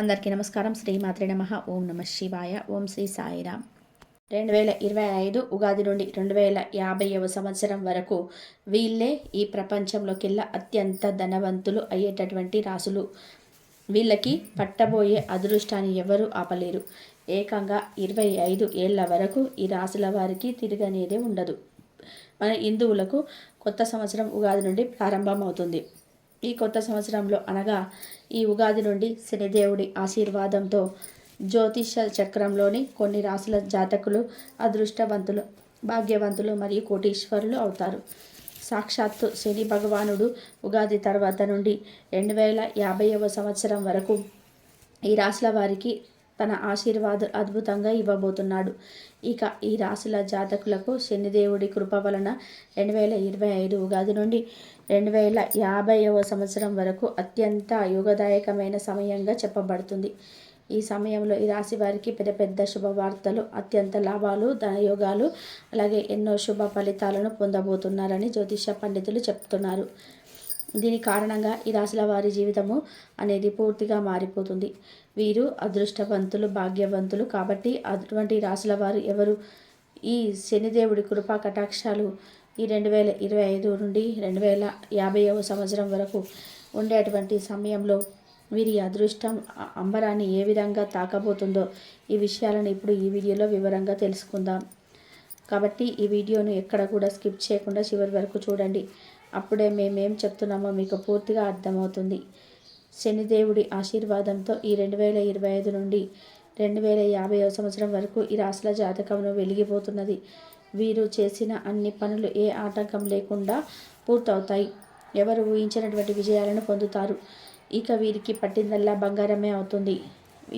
అందరికీ నమస్కారం. శ్రీమాత్రే నమః. ఓం నమ శివాయ. ఓం శ్రీ సాయిరామ్. 2025 ఉగాది నుండి 2050వ సంవత్సరం వరకు వీళ్ళే ఈ ప్రపంచంలోకెల్లా అత్యంత ధనవంతులు అయ్యేటటువంటి రాసులు. వీళ్ళకి పట్టబోయే అదృష్టాన్ని ఎవరు ఆపలేరు. ఏకంగా 25 ఏళ్ల వరకు ఈ రాసుల వారికి తిరగనేదే ఉండదు. మన హిందువులకు కొత్త సంవత్సరం ఉగాది నుండి ప్రారంభమవుతుంది. ఈ కొత్త సంవత్సరంలో అనగా ఈ ఉగాది నుండి శనిదేవుడి ఆశీర్వాదంతో జ్యోతిష చక్రంలోని కొన్ని రాసుల జాతకులు అదృష్టవంతులు, భాగ్యవంతులు మరియు కోటీశ్వరులు అవుతారు. సాక్షాత్తు శని భగవానుడు ఉగాది తర్వాత నుండి 2050వ సంవత్సరం వరకు ఈ రాశుల వారికి తన ఆశీర్వాదం అద్భుతంగా ఇవ్వబోతున్నాడు. ఇక ఈ రాశుల జాతకులకు శనిదేవుడి కృప వలన 2025 ఉగాది నుండి 2050వ సంవత్సరం వరకు అత్యంత యోగదాయకమైన సమయంగా చెప్పబడుతుంది. ఈ సమయంలో ఈ రాశి వారికి పెద్ద పెద్ద శుభవార్తలు, అత్యంత లాభాలు, ధనయోగాలు, అలాగే ఎన్నో శుభ ఫలితాలను పొందబోతున్నారని జ్యోతిష పండితులు చెప్తున్నారు. దీని కారణంగా ఈ రాశుల వారి జీవితము అనేది పూర్తిగా మారిపోతుంది. వీరు అదృష్టవంతులు, భాగ్యవంతులు కాబట్టి అటువంటి రాశుల వారు ఎవరు ఈ శనిదేవుడి కృపా కటాక్షాలు ఈ 2025 నుండి 2050వ సంవత్సరం వరకు ఉండేటువంటి సమయంలో వీరి అదృష్టం అంబరాన్ని ఏ విధంగా తాకబోతుందో ఈ విషయాలను ఇప్పుడు ఈ వీడియోలో వివరంగా తెలుసుకుందాం. కాబట్టి ఈ వీడియోను ఎక్కడ కూడా స్కిప్ చేయకుండా చివరి వరకు చూడండి. అప్పుడే మేమేం చెప్తున్నామో మీకు పూర్తిగా అర్థమవుతుంది. శనిదేవుడి ఆశీర్వాదంతో ఈ 2025 నుండి 2050వ సంవత్సరం వరకు ఈ రాశుల జాతకంలో వెలిగిపోతున్నది. వీరు చేసిన అన్ని పనులు ఏ ఆటంకం లేకుండా పూర్తవుతాయి. ఎవరు ఊహించినటువంటి విజయాలను పొందుతారు. ఇక వీరికి పట్టిందల్లా బంగారమే అవుతుంది.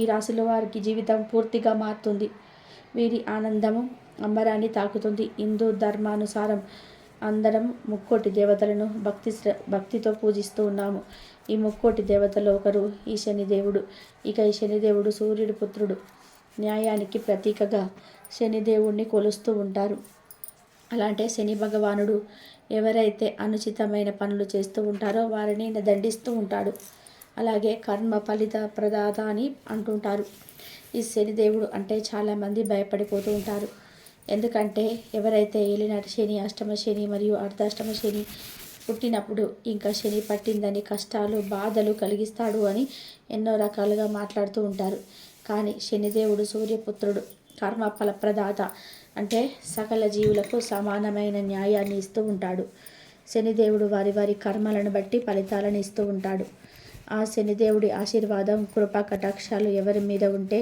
ఈ రాశుల వారికి జీవితం పూర్తిగా మారుతుంది. వీరి ఆనందము అంబరాన్ని తాకుతుంది. హిందూ ధర్మానుసారం అందరం ముక్కోటి దేవతలను భక్తితో పూజిస్తూ ఉన్నాము. ఈ ముక్కోటి దేవతలో ఒకరు ఈ శనిదేవుడు. ఇక ఈ శనిదేవుడు సూర్యుడి పుత్రుడు. న్యాయానికి ప్రతీకగా శనిదేవుడిని కొలుస్తూ ఉంటారు. అలాంటి శని భగవానుడు ఎవరైతే అనుచితమైన పనులు చేస్తూ ఉంటారో వారిని దండిస్తూ ఉంటాడు. అలాగే కర్మ ఫలిత ప్రదాత అని అంటుంటారు. ఈ శనిదేవుడు అంటే చాలామంది భయపడిపోతూ ఉంటారు. ఎందుకంటే ఎవరైతే ఏలినాటి శని, అష్టమ శని మరియు అర్ధాష్టమ శని పుట్టినప్పుడు ఇంకా శని పట్టిందని కష్టాలు, బాధలు కలిగిస్తాడు అని ఎన్నో రకాలుగా మాట్లాడుతూ ఉంటారు. కానీ శనిదేవుడు సూర్యపుత్రుడు, కర్మ ఫలప్రదాత అంటే సకల జీవులకు సమానమైన న్యాయాన్ని ఇస్తూ ఉంటాడు. శనిదేవుడు వారి వారి కర్మలను బట్టి ఫలితాలను ఇస్తూ ఉంటాడు. ఆ శనిదేవుడి ఆశీర్వాదం, కృపా కటాక్షాలు ఎవరి మీద ఉంటే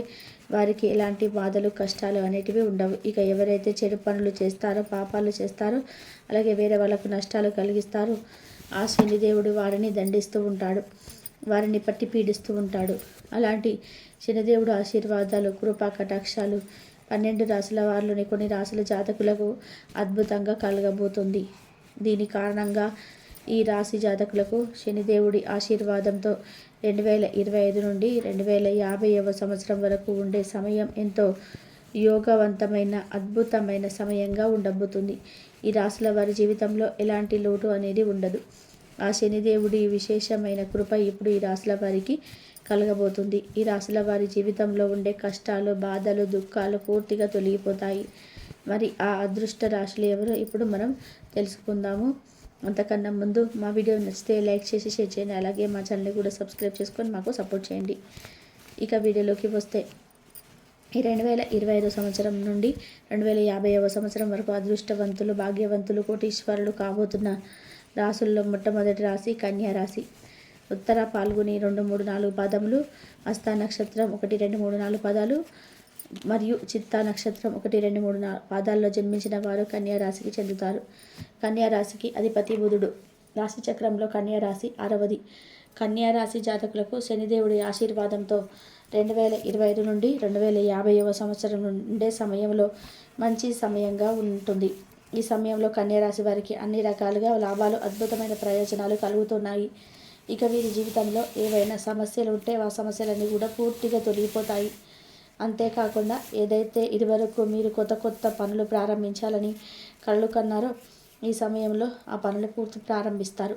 వారికి ఎలాంటి బాధలు, కష్టాలు అనేటివి ఉండవు. ఇక ఎవరైతే చెడు పనులు చేస్తారో, పాపాలు చేస్తారో, అలాగే వేరే వాళ్ళకు నష్టాలు కలిగిస్తారో ఆ శనిదేవుడు వారిని దండిస్తూ ఉంటాడు. వారిని పట్టి పీడిస్తూ ఉంటాడు. అలాంటి శనిదేవుడు ఆశీర్వాదాలు, కృపా కటాక్షాలు 12 రాశుల వారిలోని కొన్ని రాశుల జాతకులకు అద్భుతంగా కలగబోతుంది. దీని కారణంగా ఈ రాశి జాతకులకు శనిదేవుడి ఆశీర్వాదంతో 2025 నుండి 2050వ సంవత్సరం వరకు ఉండే సమయం ఎంతో యోగవంతమైన, అద్భుతమైన సమయంగా ఉండబోతుంది. ఈ రాశుల వారి జీవితంలో ఎలాంటి లోటు అనేది ఉండదు. ఆ శనిదేవుడి విశేషమైన కృప ఇప్పుడు ఈ రాశుల వారికి కలగబోతుంది. ఈ రాశుల వారి జీవితంలో ఉండే కష్టాలు, బాధలు, దుఃఖాలు పూర్తిగా తొలగిపోతాయి. మరి ఆ అదృష్ట రాశులు ఎవరో ఇప్పుడు మనం తెలుసుకుందాము. అంతకన్నా ముందు మా వీడియో నచ్చితే లైక్ చేసి షేర్ చేయండి. అలాగే మా ఛానల్ని కూడా సబ్స్క్రైబ్ చేసుకొని మాకు సపోర్ట్ చేయండి. ఇక వీడియోలోకి వస్తే ఈ 2025 సంవత్సరం నుండి 2050వ సంవత్సరం వరకు అదృష్టవంతులు, భాగ్యవంతులు, కోటీశ్వరులు కాబోతున్న రాశుల్లో మొట్టమొదటి రాశి కన్యా రాశి. ఉత్తర పాల్గొని 2, 3, 4 పాదములు, హస్త నక్షత్రం 1, 2, 3, 4 పాదాలు మరియు చిత్తా నక్షత్రం 1, 2, 3, 4 పాదాల్లో జన్మించిన వారు కన్యా రాశికి చెందుతారు. కన్యా రాశికి అధిపతి బుధుడు. రాశి చక్రంలో కన్యా రాశి 6వది. కన్యా రాశి జాతకులకు శనిదేవుడి ఆశీర్వాదంతో 2025 నుండి 2050వ సంవత్సరం ఉండే సమయంలో మంచి సమయంగా ఉంటుంది. ఈ సమయంలో కన్యా రాశి వారికి అన్ని రకాలుగా లాభాలు, అద్భుతమైన ప్రయోజనాలు కలుగుతున్నాయి. ఇక వీరి జీవితంలో ఏవైనా సమస్యలు ఉంటే ఆ సమస్యలన్నీ కూడా పూర్తిగా తొలగిపోతాయి. అంతేకాకుండా ఏదైతే ఇదివరకు మీరు కొత్త పనులు ప్రారంభించాలని కలలు కన్నారో ఈ సమయంలో ఆ పనులు పూర్తి ప్రారంభిస్తారు.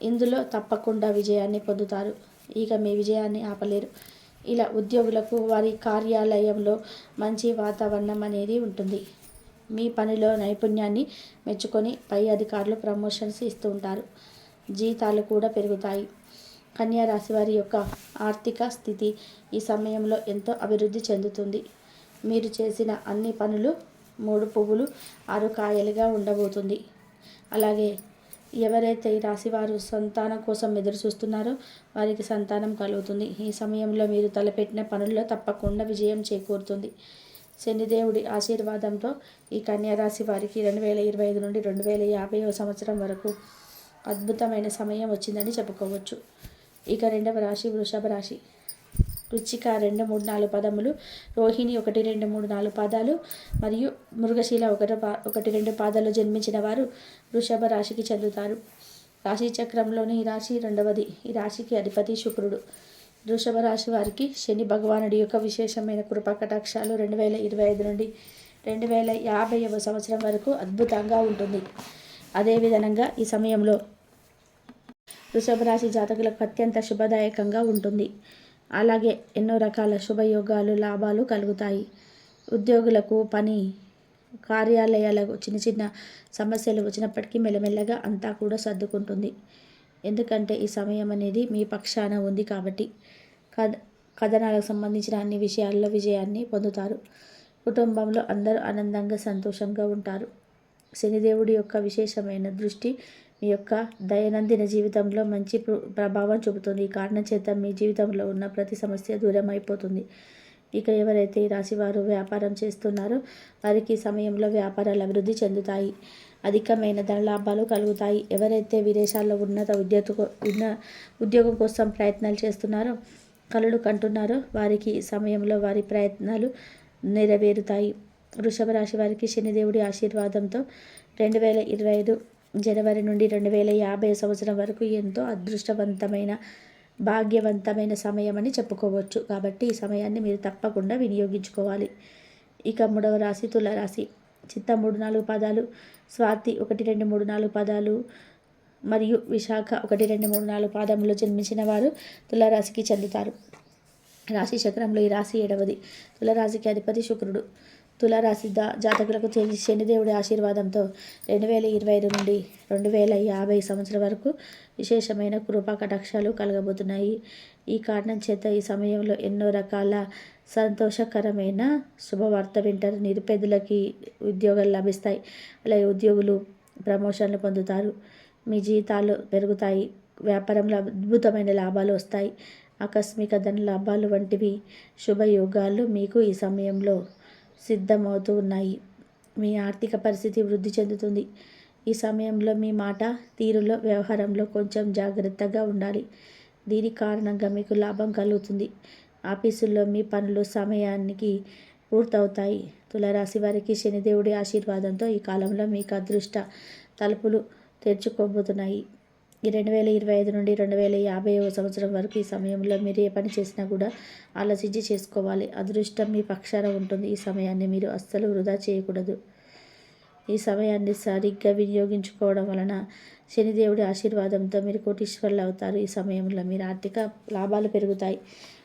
ఇందులో తప్పకుండా విజయాన్ని పొందుతారు. ఇక మీ విజయాన్ని ఆపలేరు. ఇలా ఉద్యోగులకు వారి కార్యాలయంలో మంచి వాతావరణం అనేది ఉంటుంది. మీ పనిలో నైపుణ్యాన్ని మెచ్చుకొని పై అధికారులు ప్రమోషన్స్ ఇస్తూ ఉంటారు. జీతాలు కూడా పెరుగుతాయి. కన్యా రాశి వారి యొక్క ఆర్థిక స్థితి ఈ సమయంలో ఎంతో అభివృద్ధి చెందుతుంది. మీరు చేసిన అన్ని పనులు 3 పువ్వులు 6 కాయలుగా ఉండబోతుంది. అలాగే ఎవరైతే ఈ రాశివారు సంతానం కోసం ఎదురు చూస్తున్నారో వారికి సంతానం కలుగుతుంది. ఈ సమయంలో మీరు తలపెట్టిన పనుల్లో తప్పకుండా విజయం చేకూరుతుంది. శనిదేవుడి ఆశీర్వాదంతో ఈ కన్యా రాశి వారికి 2025 నుండి 2050 సంవత్సరం వరకు అద్భుతమైన సమయం వచ్చిందని చెప్పుకోవచ్చు. ఇక రెండవ రాశి వృషభ రాశి. వృశ్చిక 2, 3, 4 పదములు, రోహిణి 1, 2, 3, 4 పాదాలు మరియు మృగశీల 1, 2 పాదాల్లో జన్మించిన వారు వృషభ రాశికి చెందుతారు. రాశి చక్రంలోని ఈ రాశి రెండవది. ఈ రాశికి అధిపతి శుక్రుడు. వృషభ రాశి వారికి శని భగవానుడి యొక్క విశేషమైన కృపా కటాక్షాలు 2025 నుండి 2050 సంవత్సరం వరకు అద్భుతంగా ఉంటుంది. అదేవిధంగా ఈ సమయంలో వృషభ రాశి జాతకులకు అత్యంత శుభదాయకంగా ఉంటుంది. అలాగే ఎన్నో రకాల శుభయోగాలు లాభాలు కలుగుతాయి. ఉద్యోగులకు పని కార్యాలయాలకు చిన్న చిన్న సమస్యలు వచ్చినప్పటికీ మెల్లమెల్లగా అంతా కూడా సర్దుకుంటుంది. ఎందుకంటే ఈ సమయం అనేది మీ పక్షాన ఉంది కాబట్టి కథనాలకు సంబంధించిన అన్ని విషయాల్లో విజయాన్ని పొందుతారు. కుటుంబంలో అందరూ ఆనందంగా సంతోషంగా ఉంటారు. శనిదేవుడి యొక్క విశేషమైన దృష్టి మీ యొక్క దైనందిన జీవితంలో మంచి ప్రభావం చూపుతుంది. ఈ కారణం చేత మీ జీవితంలో ఉన్న ప్రతి సమస్య దూరం అయిపోతుంది. ఇక ఎవరైతే ఈ రాశివారు వ్యాపారం చేస్తున్నారో వారికి ఈ సమయంలో వ్యాపారాలు అభివృద్ధి చెందుతాయి. అధికమైన ధన లాభాలు కలుగుతాయి. ఎవరైతే విదేశాల్లో ఉన్నత ఉద్యోగం కోసం ప్రయత్నాలు చేస్తున్నారో కలలు కంటున్నారో వారికి ఈ సమయంలో వారి ప్రయత్నాలు నెరవేరుతాయి. వృషభ రాశి వారికి శనిదేవుడి ఆశీర్వాదంతో 2025 జనవరి నుండి 2050 సంవత్సరం వరకు ఎంతో అదృష్టవంతమైన భాగ్యవంతమైన సమయం అని చెప్పుకోవచ్చు. కాబట్టి ఈ సమయాన్ని మీరు తప్పకుండా వినియోగించుకోవాలి. ఇక మూడవ రాశి తులారాశి. చిత్త 3, 4 పాదాలు, స్వాతి 1, 2, 3, 4 పాదాలు మరియు విశాఖ 1, 2, 3, 4 పాదములో జన్మించిన వారు తులారాశికి చెందుతారు. రాశి చక్రంలో ఈ రాశి 7వది. తులారాశికి అధిపతి శుక్రుడు. తులారాశి జాతకులకు శనిదేవుడి ఆశీర్వాదంతో 2025 నుండి 2050 సంవత్సరం వరకు విశేషమైన కృపా కటాక్షాలు కలగబోతున్నాయి. ఈ కారణం చేత ఈ సమయంలో ఎన్నో రకాల సంతోషకరమైన శుభవార్త వింటారు. నిరుపేదలకి ఉద్యోగాలు లభిస్తాయి. అలాగే ఉద్యోగులు ప్రమోషన్లు పొందుతారు. మీ జీతాలు పెరుగుతాయి. వ్యాపారంలో అద్భుతమైన లాభాలు వస్తాయి. ఆకస్మిక ధన లాభాలు వంటివి శుభయోగాలు మీకు ఈ సమయంలో సిద్ధమవుతూ ఉన్నాయి. మీ ఆర్థిక పరిస్థితి వృద్ధి చెందుతుంది. ఈ సమయంలో మీ మాట తీరులో వ్యవహారంలో కొంచెం జాగ్రత్తగా ఉండాలి. దీని కారణంగా మీకు లాభం కలుగుతుంది. ఆఫీసుల్లో మీ పనులు సమయానికి పూర్తవుతాయి. తులారాశి వారికి శనిదేవుడి ఆశీర్వాదంతో ఈ కాలంలో మీకు అదృష్ట తలుపులు తెరుచుకోబోతున్నాయి. ఈ 2025 నుండి 2050 సంవత్సరం వరకు ఈ సమయంలో మీరు ఏ పని చేసినా కూడా ఆలోచించి చేసుకోవాలి. అదృష్టం మీ పక్షాన ఉంటుంది. ఈ సమయాన్ని మీరు అస్సలు వృధా చేయకూడదు. ఈ సమయాన్ని సరిగ్గా వినియోగించుకోవడం వలన శనిదేవుడి ఆశీర్వాదంతో మీరు కోటీశ్వరులు అవుతారు. ఈ సమయంలో మీరు ఆర్థిక లాభాలు పెరుగుతాయి.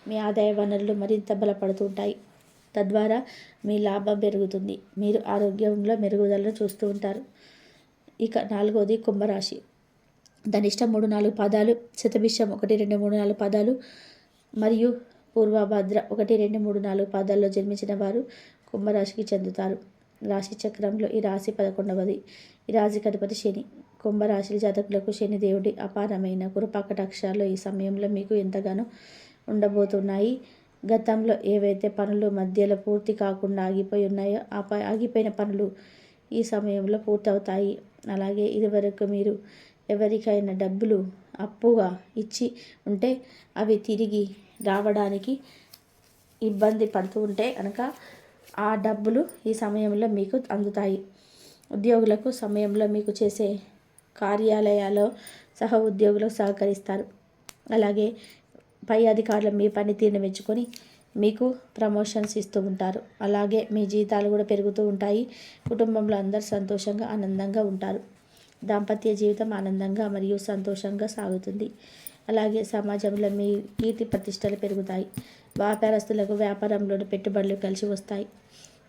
మీ ఆదాయ వనరులు మరింత బలపడుతుంటాయి. తద్వారా మీ లాభం పెరుగుతుంది. మీరు ఆరోగ్యంలో మెరుగుదలను చూస్తూ ఉంటారు. ఇక 4వది కుంభరాశి. ధనిష్ట 3, 4 పాదాలు, శతభిషం 1, 2, 3, 4 పాదాలు మరియు పూర్వభద్ర 1, 2, 3, 4 పాదాల్లో జన్మించిన వారు కుంభరాశికి చెందుతారు. రాశి చక్రంలో ఈ రాశి 11వది. ఈ రాశికి అధిపతి శని. కుంభరాశి జాతకులకు శనిదేవుడి అపారమైన కృపా కటాక్షాలు ఈ సమయంలో మీకు ఎంతగానో ఉండబోతున్నాయి. గతంలో ఏవైతే పనులు మధ్యలో పూర్తి కాకుండా ఆగిపోయి ఉన్నాయో ఆగిపోయిన పనులు ఈ సమయంలో పూర్తవుతాయి. అలాగే ఇదివరకు మీరు ఎవరికైనా డబ్బులు అప్పుగా ఇచ్చి ఉంటే అవి తిరిగి రావడానికి ఇబ్బంది పడుతూ ఉంటే కనుక ఆ డబ్బులు ఈ సమయంలో మీకు అందుతాయి. ఉద్యోగులకు సమయంలో మీకు చేసే కార్యాలయాల్లో సహ ఉద్యోగులు సహకరిస్తారు. అలాగే పై అధికారులు మీ పనితీరును మెచ్చుకొని మీకు ప్రమోషన్స్ ఇస్తూ ఉంటారు. అలాగే మీ జీతాలు కూడా పెరుగుతూ ఉంటాయి. కుటుంబంలో అందరూ సంతోషంగా ఆనందంగా ఉంటారు. దాంపత్య జీవితం ఆనందంగా మరియు సంతోషంగా సాగుతుంది. అలాగే సమాజంలో మీ కీర్తి ప్రతిష్టలు పెరుగుతాయి. వ్యాపారస్తులకు వ్యాపారంలోని పెట్టుబడులు కలిసి వస్తాయి.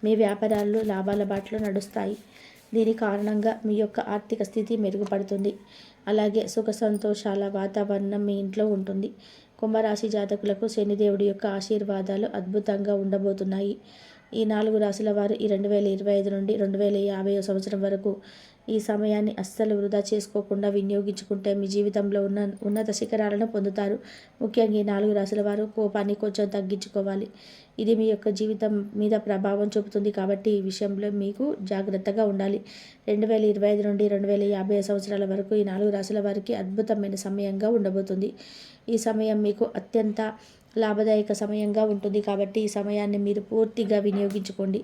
మీ వ్యాపారాలు లాభాల బాటలో నడుస్తాయి. దీని కారణంగా మీ యొక్క ఆర్థిక స్థితి మెరుగుపడుతుంది. అలాగే సుఖ సంతోషాల వాతావరణం మీ ఇంట్లో ఉంటుంది. కుంభరాశి జాతకులకు శనిదేవుడి యొక్క ఆశీర్వాదాలు అద్భుతంగా ఉండబోతున్నాయి. ఈ 4 రాశుల వారు ఈ 2025 నుండి 2050 సంవత్సరం వరకు ఈ సమయాన్ని అస్సలు వృధా చేసుకోకుండా వినియోగించుకుంటే మీ జీవితంలో ఉన్నత శిఖరాలను పొందుతారు. ముఖ్యంగా ఈ 4 రాశుల వారు కోపాన్ని కొంచెం తగ్గించుకోవాలి. ఇది మీ యొక్క జీవితం మీద ప్రభావం చూపుతుంది కాబట్టి ఈ విషయంలో మీకు జాగ్రత్తగా ఉండాలి. 2025 నుండి 2050 సంవత్సరాల వరకు ఈ 4 రాశుల వారికి అద్భుతమైన సమయంగా ఉండబోతుంది. ఈ సమయం మీకు అత్యంత లాభదాయక సమయంగా ఉంటుంది కాబట్టి ఈ సమయాన్ని మీరు పూర్తిగా వినియోగించుకోండి.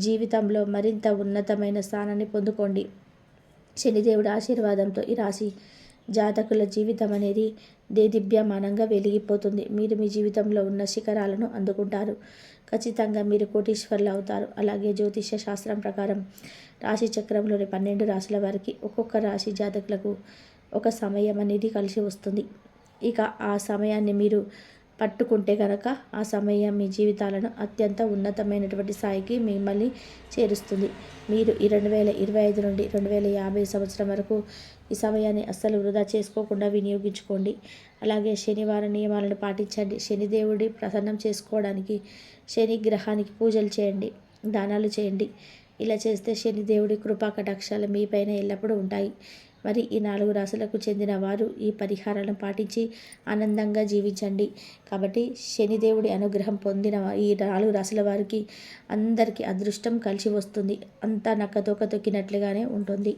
జీవితంలో మరింత ఉన్నతమైన స్థానాన్ని పొందుకోండి. శనిదేవుడి ఆశీర్వాదంతో ఈ రాశి జాతకుల జీవితం అనేది దేదీప్యమానంగా వెలిగిపోతుంది. మీరు మీ జీవితంలో ఉన్న శిఖరాలను అందుకుంటారు. ఖచ్చితంగా మీరు కోటీశ్వర్లు అవుతారు. అలాగే జ్యోతిష్య శాస్త్రం ప్రకారం రాశి చక్రంలోని 12 రాశుల వారికి ఒక్కొక్క రాశి జాతకులకు ఒక సమయం అనేది కలిసి వస్తుంది. ఇక ఆ సమయాన్ని మీరు పట్టుకుంటే కనుక ఆ సమయం మీ జీవితాలను అత్యంత ఉన్నతమైనటువంటి స్థాయికి మిమ్మల్ని చేరుస్తుంది. మీరు ఈ 2025 నుండి 2050 సంవత్సరం వరకు ఈ సమయాన్ని అస్సలు వృధా చేసుకోకుండా వినియోగించుకోండి. అలాగే శనివారం నియమాలను పాటించండి. శనిదేవుడి ప్రసన్నం చేసుకోవడానికి శని గ్రహానికి పూజలు చేయండి, దానాలు చేయండి. ఇలా చేస్తే శనిదేవుడి కృపా కటాక్షాలు మీపైన ఎల్లప్పుడూ ఉంటాయి. మరి ఈ 4 రాశులకు చెందిన వారు ఈ పరిహారాలను పాటించి ఆనందంగా జీవించండి. కాబట్టి శనిదేవుడి అనుగ్రహం పొందిన ఈ 4 రాశుల వారికి అందరికీ అదృష్టం కలిసి వస్తుంది. అంతా నక్కతోక తొక్కినట్లుగానే ఉంటుంది.